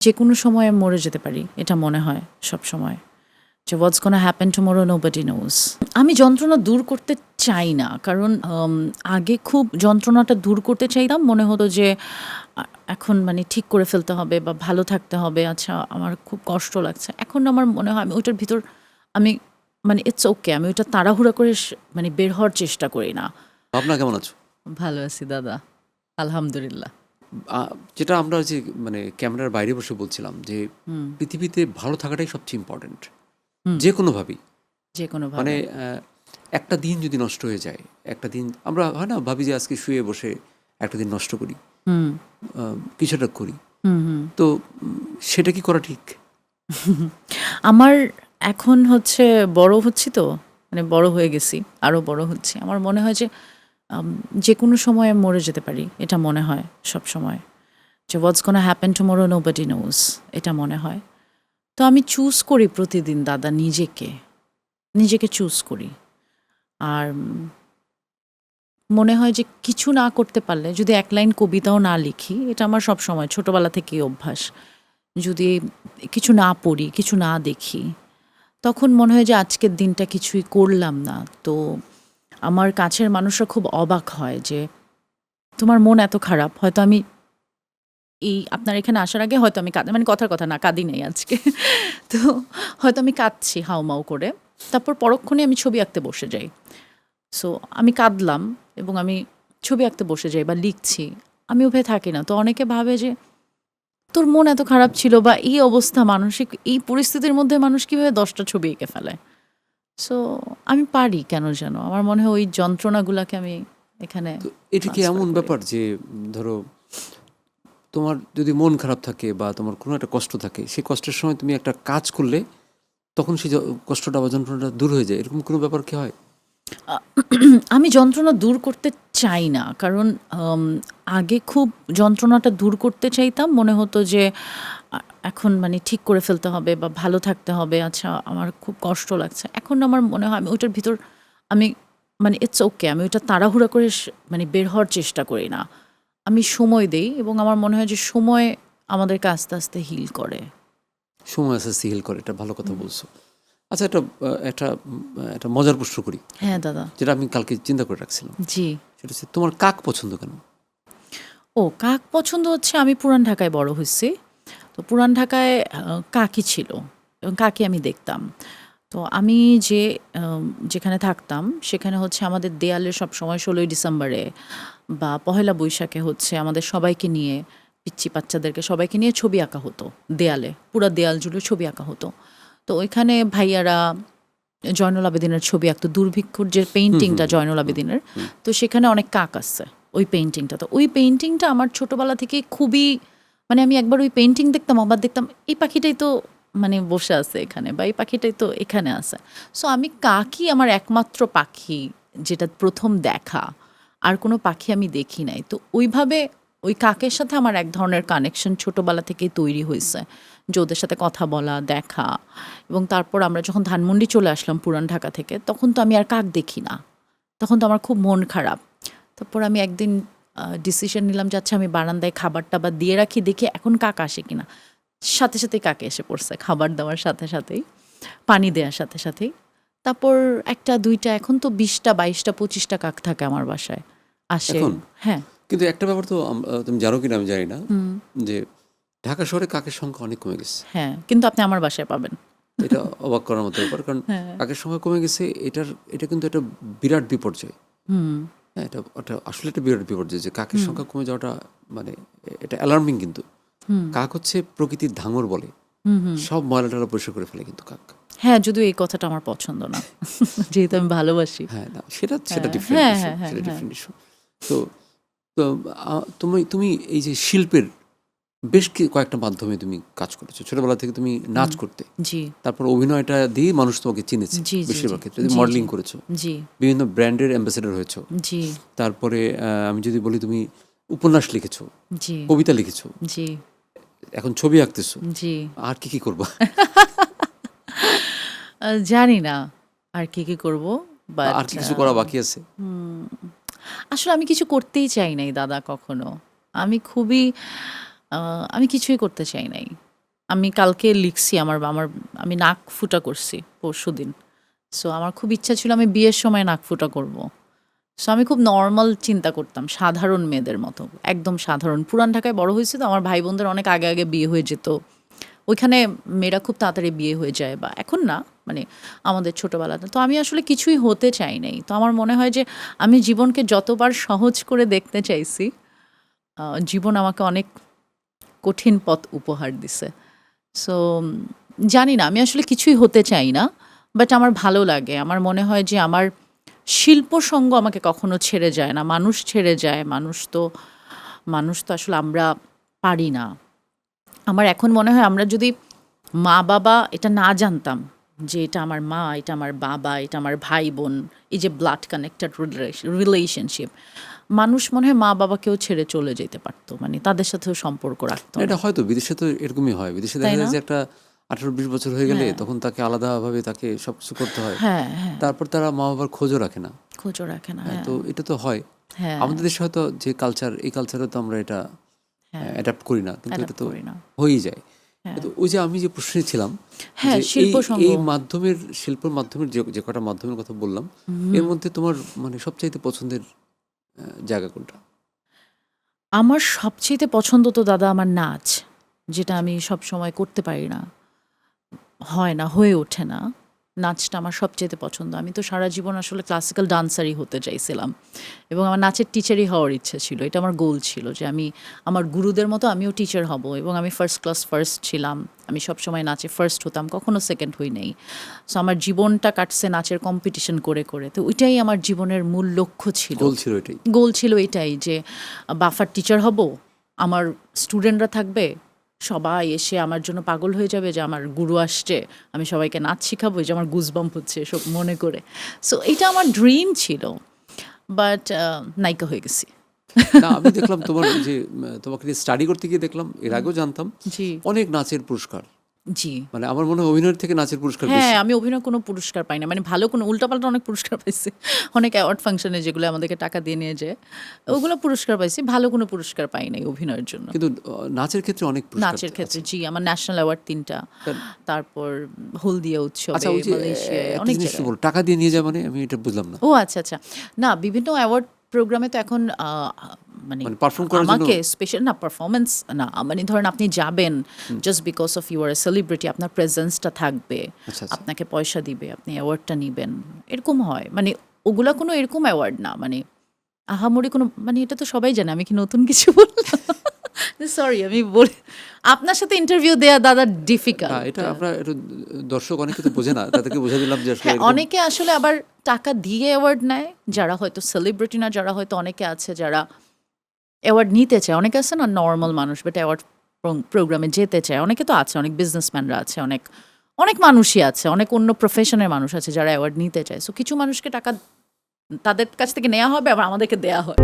যে কোনো সময়ে মরে যেতে পারি এটা মনে হয় সব সময়, যে what's gonna happen tomorrow nobody knows. আমি যন্ত্রণা দূর করতে চাই না, কারণ আগে খুব যন্ত্রণাটা দূর করতে চাইতাম, মনে হতো যে এখন মানে ঠিক করে ফেলতে হবে বা ভালো থাকতে হবে, আচ্ছা আমার খুব কষ্ট লাগছে। এখন আমার মনে হয় আমি ওইটার ভিতর আমি মানে ইটস ওকে, আমি ওইটা তাড়াহুড়া করে মানে বের হওয়ার চেষ্টা করি না। ভাবনা কেমন আছো? ভালো আছি দাদা, আলহামদুলিল্লাহ। যেটা আমরা যে মানে ক্যামেরার বাইরে বসে বলছিলাম যে পৃথিবীতে ভালো থাকাটাই সবচেয়ে ইম্পর্টেন্ট, যে কোনোভাবেই। যে মানে কোনোভাবে। একটা দিন যদি নষ্ট হয়ে যায়, একটা দিন আমরা হয় না ভাবি যে আজকে শুয়ে বসে একটা দিন নষ্ট করি, কিছুটা করি, তো সেটা কি করা ঠিক? আমার এখন হচ্ছে বড় হচ্ছি তো, মানে বড় হয়ে গেছি, আরও বড় হচ্ছি। আমার মনে হয় যে যে কোনো সময়ে মরে যেতে পারি এটা মনে হয় সব সময়, যে what's gonna happen tomorrow nobody knows এটা মনে হয়। তো আমি চুজ করি প্রতিদিন দাদা, নিজেকে চুজ করি। আর মনে হয় যে কিছু না করতে পারলে, যদি এক লাইন কবিতাও না লিখি, এটা আমার সব সময় ছোটোবেলা থেকেই অভ্যাস, যদি কিছু না পড়ি, কিছু না দেখি, তখন মনে হয় যে আজকের দিনটা কিছুই করলাম না। তো আমার কাছের মানুষরা খুব অবাক হয় যে তোমার মন এত খারাপ। হয়তো আমি এই আপনার এখানে আসার আগে হয়তো আমি মানে কথার কথা না, কাঁদি নেই আজকে। তো হয়তো আমি কাঁদছি হাউমাউ করে, তারপর পরক্ষণে আমি ছবি আঁকতে বসে যাই। সো আমি কাঁদলাম এবং আমি ছবি আঁকতে বসে যাই বা লিখছি, আমি উভয় থাকি না। তো অনেকে ভাবে যে তোর মন এত খারাপ ছিল বা এই অবস্থা, মানসিক এই পরিস্থিতির মধ্যে মানুষ কীভাবে 10টা ছবি এঁকে ফেলে। সো আমি পারি কেন যেন, আমার মনে হয় ওই যন্ত্রণাগুলোকে আমি এখানে তো এটা কি ট্রান্সফার এমন করি। ব্যাপার যে ধরো তোমার যদি মন খারাপ থাকে বা তোমার কোনো একটা কষ্ট থাকে, সেই কষ্টের সময় তুমি একটা কাজ করলে তখন সেই কষ্টটা বা যন্ত্রণাটা দূর হয়ে যায়, এরকম কোনো ব্যাপার কি হয়? আমি যন্ত্রণা দূর করতে চাই না, কারণ আগে খুব যন্ত্রণাটা দূর করতে চাইতাম, মনে হতো যে এখন মানে ঠিক করে ফেলতে হবে বা ভালো থাকতে হবে, আচ্ছা আমার খুব কষ্ট লাগছে। এখন আমার মনে হয় আমি ওইটার ভিতর আমি মানে ইটস ওকে, আমি ওইটা তাড়াহুড়া করে মানে বের হওয়ার চেষ্টা করি না। আমি সময় দেই এবং আমার মনে হয় যে সময় আমাদেরকে আস্তে আস্তে হিল করে। সময় আছে সিহেল করে, এটা ভালো কথা বলছো। আচ্ছা, একটা মজার প্রশ্ন করি, হ্যাঁ দাদা। যেটা আমি কালকে চিন্তা করে রাখছিলাম। জি। সেটা হচ্ছে তোমার কাক পছন্দ কেন? ও কাক পছন্দ হচ্ছে, আমি পুরান ঢাকায় বড় হয়েছি। তো পুরান ঢাকায় কাকই ছিল এবং কাকই আমি দেখতাম। তো আমি যে যেখানে থাকতাম সেখানে হচ্ছে আমাদের দেয়ালে সবসময় ১৬ই ডিসেম্বরে বা পহেলা বৈশাখে হচ্ছে আমাদের সবাইকে নিয়ে, পিচ্চি বাচ্চাদেরকে সবাইকে নিয়ে ছবি আঁকা হতো দেয়ালে। পুরা দেয়াল জুড়ে ছবি আঁকা হতো। তো ওইখানে ভাইয়ারা জয়নুল আবেদিনের ছবি আঁকতো, দুর্ভিক্ষুর যে পেইন্টিংটা জয়নুল আবেদিনের। তো সেখানে অনেক কাক আছে ওই পেইন্টিংটা। তো ওই পেইন্টিংটা আমার ছোটোবেলা থেকে খুবই, মানে আমি একবার ওই পেইন্টিং দেখতাম, আবার দেখতাম এই পাখিটাই তো মানে বসে আছে এখানে, বা এই পাখিটাই তো এখানে আছে। সো আমি কাকই আমার একমাত্র পাখি, যেটা প্রথম দেখা। আর কোনো পাখি আমি দেখি নাই। তো ওইভাবে ওই কাকের সাথে আমার এক ধরনের কানেকশন ছোটোবেলা থেকেই তৈরি হয়েছে, যে ওদের সাথে কথা বলা, দেখা। এবং তারপর আমরা যখন ধানমন্ডি চলে আসলাম পুরান ঢাকা থেকে, তখন তো আমি আর কাক দেখি না। তখন তো আমার খুব মন খারাপ। তারপর আমি একদিন ডিসিশন নিলাম যে আচ্ছা আমি বারান্দায় খাবার টাবার দিয়ে রাখি, দেখি এখন কাক আসে কিনা। সাথে সাথেই কাকে এসে পড়ছে, খাবার দেওয়ার সাথে সাথেই, পানি দেওয়ার সাথে সাথেই। তারপর একটা দুইটা, এখন তো 20টা 22টা 25টা কাক থাকে আমার বাসায়, আসে। এখন হ্যাঁ। কিন্তু একটা ব্যাপার তো তুমি জানো কিনা আমি জানি না, যে ঢাকা শহরে কাকের সংখ্যা অনেক কমে গেছে। হ্যাঁ, কিন্তু আপনি আমার বাসায় পাবেন। এটা অবাক করার মতো ব্যাপার, কারণ হ্যাঁ। কাকের সংখ্যা কমে গেছে। এটা কিন্তু একটা বিরাট বিপর্যয়। হ্যাঁ, এটা আসলে একটা বিরাট বিপর্যয় যে কাকের সংখ্যা কমে যাওয়াটা, মানে এটা অ্যালার্মিং কিন্তু। কাক হচ্ছে প্রকৃতির ধাঙর বলে, সব ময়লা টয়লা পরিষ্কার করে ফেলে কিন্তু কাক। হ্যাঁ, যদিও এই কথাটা আমার পছন্দ না, যেহেতু আমি ভালোবাসি। হ্যাঁ, না সেটা সেটা হ্যাঁ, ডিফারেন্ট হ্যাঁ, ইস্যু, হ্যাঁ, হ্যাঁ, সেটা হ্যাঁ। Different issue. তো তো তুমি তুমি এই যে শিল্পের বেশ কয়েকটা মাধ্যমে তুমি কাজ করেছো। ছোটবেলা থেকে তুমি নাচ করতে, জি, তারপর অভিনয়টা দিয়ে মানুষ তোমাকে চিনেছে জি, জি, জি, বেশিরভাগ ক্ষেত্রে। জি, জি, মডেলিং করেছো, জি, বিভিন্ন ব্র্যান্ডের অ্যাম্বাসেডর হয়েছো। জি, তারপরে আমি যদি বলি তুমি উপন্যাস লিখেছো, জি, কবিতা লিখেছো, জি, এখন ছবি আঁকতেছো। জি। আর কি করবা? জানি না আর কি করব। বাট আর কি কিছু করা বাকি আছে? আসলে আমি কিছু করতেই চাই নাই দাদা কখনো। আমি খুবই আমি কিছুই করতে চাই নাই। আমি কালকে লিখছি আমার আমার আমি নাক ফুটা করছি পরশুদিন। সো আমার খুব ইচ্ছা ছিল আমি বিয়ের সময় নাক ফুটা করব। সো আমি খুব নর্মাল চিন্তা করতাম, সাধারণ মেয়েদের মতো, একদম সাধারণ। পুরান ঢাকায় বড় হয়েছে তো আমার ভাই বোনদের অনেক আগে আগে বিয়ে হয়ে যেত। ওইখানে মেয়েরা খুব তাড়াতাড়ি বিয়ে হয়ে যায়, বা এখন না, মানে আমাদের ছোটোবেলাতে। তো আমি আসলে কিছুই হতে চাই নাই। তো আমার মনে হয় যে আমি জীবনকে যতবার সহজ করে দেখতে চাইছি, জীবন আমাকে অনেক কঠিন পথ উপহার দিছে। সো জানি না, আমি আসলে কিছুই হতে চাই না, বাট আমার ভালো লাগে। আমার মনে হয় যে আমার শিল্প সঙ্গ আমাকে কখনো ছেড়ে যায় না। মানুষ ছেড়ে যায়, মানুষ তো আসলে আমরা পারি না। আমার এখন মনে হয় আমরা যদি মা বাবা এটা না জানতাম যে এটা আমার মা, এটা আমার বাবা, এটা আমার ভাই বোন, এই যে ব্লাড কানেক্টেড রিলেশনশিপ, মানুষ মনে হয় মা বাবাকেও ছেড়ে চলে যেতে পারতো, মানে তাদের সাথেও সম্পর্ক রাখতো না। এটা হয়তো বিদেশে তো এরকমই হয়। বিদেশে তাই দেখা না? যায় যে একটা 18-20 বছর হয়ে গেলে তখন তাকে আলাদাভাবে তাকে সবকিছু করতে হয়। হ্যাঁ, হ্যাঁ, তারপর তারা মা বাবার খোঁজও রাখে না। খোঁজও রাখে না। হ্যাঁ, হ্যাঁ, তো এটা তো হয়। হ্যাঁ, আমাদের দেশে হয়তো যে কালচার, এই কালচারে তো আমরা এটা হ্যাঁ, অ্যাডাপ্ট করি না, কিন্তু এটা অ্যাডাপ্ট তো করি না। হয়েই যায়। হ্যাঁ, কিন্তু ওই যে আমি যে প্রশ্নে ছিলাম হ্যাঁ, যে এই শিল্প সঙ্গ। এই মাধ্যমের, শিল্পের মাধ্যমের যে কটা মাধ্যমের কথা বললাম, এর মধ্যে তোমার মানে সবচাইতে পছন্দের জায়গা কোনটা? আমার সবচেয়ে পছন্দ তো দাদা আমার নাচ, যেটা আমি সব সময় করতে পারি না, হয় না, হয়ে ওঠে না। নাচটা আমার সবচেয়ে পছন্দ। আমি তো সারা জীবন আসলে ক্লাসিক্যাল ডান্সারই হতে চাইছিলাম, এবং আমার নাচের টিচারই হওয়ার ইচ্ছে ছিল। এটা আমার গোল ছিল যে আমি আমার গুরুদের মতো আমিও টিচার হব, এবং আমি ফার্স্ট ক্লাস ফার্স্ট ছিলাম। আমি সবসময় নাচে ফার্স্ট হতাম, কখনো সেকেন্ড হই নাই। সো আমার জীবনটা কাটছে নাচের কম্পিটিশন করে করে। তো ওইটাই আমার জীবনের মূল লক্ষ্য ছিল। গোল ছিল এটাই। গোল ছিল এটাই যে বাফার টিচার হব, আমার স্টুডেন্টরা থাকবে, সবাই এসে আমার জন্য পাগল হয়ে যাবে যে আমার গুরু আসছে, আমি সবাইকে নাচ শিখাবো, এই যে আমার গুজবাম্প হচ্ছে এসব মনে করে। সো এটা আমার ড্রিম ছিল, বাট নায়িকা হয়ে গেছি। না, আমি দেখলাম তোমার যে তোমাকে স্টাডি করতে গিয়ে দেখলাম, এর আগেও জানতাম জি, অনেক নাচের পুরস্কার। জি। মানে আমার মনে হয় অভিনয়ের থেকে নাচের পুরস্কার হ্যাঁ, বেশি। আমি অভিনয় কোনো পুরস্কার পাই না। মানে ভালো কোনো, উল্টাপাল্টা অনেক পুরস্কার পাইছি। অনেক অ্যাওয়ার্ড ফাংশনে যেগুলো আমাদেরকে টাকা দিয়ে নিয়ে যায়, ওগুলো পুরস্কার পাইছি। ভালো কোনো পুরস্কার পাই নাই অভিনয়ের জন্য। কিন্তু নাচের ক্ষেত্রে অনেক পুরস্কার নাচের ক্ষেত্রে আছে। জি, আমার ন্যাশনাল অ্যাওয়ার্ড ৩টা, তারপর হলদিয়া উৎসবে, আচ্ছা, ওই যে মালয়েশিয়ায়, একটা অনেক জিনিস কি জায়গায়। বল, টাকা দিয়ে নিয়ে যায় মানে আমি এটা বুঝলাম না। ও আচ্ছা, আচ্ছা। না, বিভিন্ন অ্যাওয়ার্ড প্রোগ্রামে তো এখন মানে মানে পারফর্ম করার জন্য আমাকে স্পেশাল না, পারফরমেন্স না, মানে ধরেন আপনি যাবেন just because of you are a celebrity, আপনার প্রেজেন্সটা থাকবে, আচ্ছা, আচ্ছা। আপনাকে পয়সা দিবে, আপনি অ্যাওয়ার্ডটা নিবেন, এরকম হয়। মানে ওগুলা কোনো এরকম অ্যাওয়ার্ড না, মানে আহামরি কোনো, মানে এটা তো সবাই জানে। আমি কি নতুন কিছু বললাম? সরি, আমি বলি আপনার সাথে ইন্টারভিউ দেয়া দাদা না, ডিফিকাল্ট। এটা আমরা একটু দর্শক অনেকে তো বোঝে না, তাদেরকে বোঝা দিলাম যে আসলে হ্যাঁ, এরকম। অনেকে আসলে আবার টাকা দিয়ে অ্যাওয়ার্ড নেয়, যারা হয়তো সেলিব্রিটি না, যারা হয়তো, অনেকে আছে যারা অ্যাওয়ার্ড নিতে চায়, অনেকে আছে না নর্মাল মানুষ, বাট অ্যাওয়ার্ড প্রোগ্রামে যেতে চায়। অনেকে তো আছে, অনেক বিজনেসম্যানরা আছে, অনেক অনেক মানুষই আছে, অনেক অন্য প্রফেশনের মানুষ আছে যারা অ্যাওয়ার্ড নিতে চায়। সো কিছু মানুষকে টাকা তাদের কাছ থেকে নেওয়া হবে, আবার আমাদেরকে দেয়া হয়।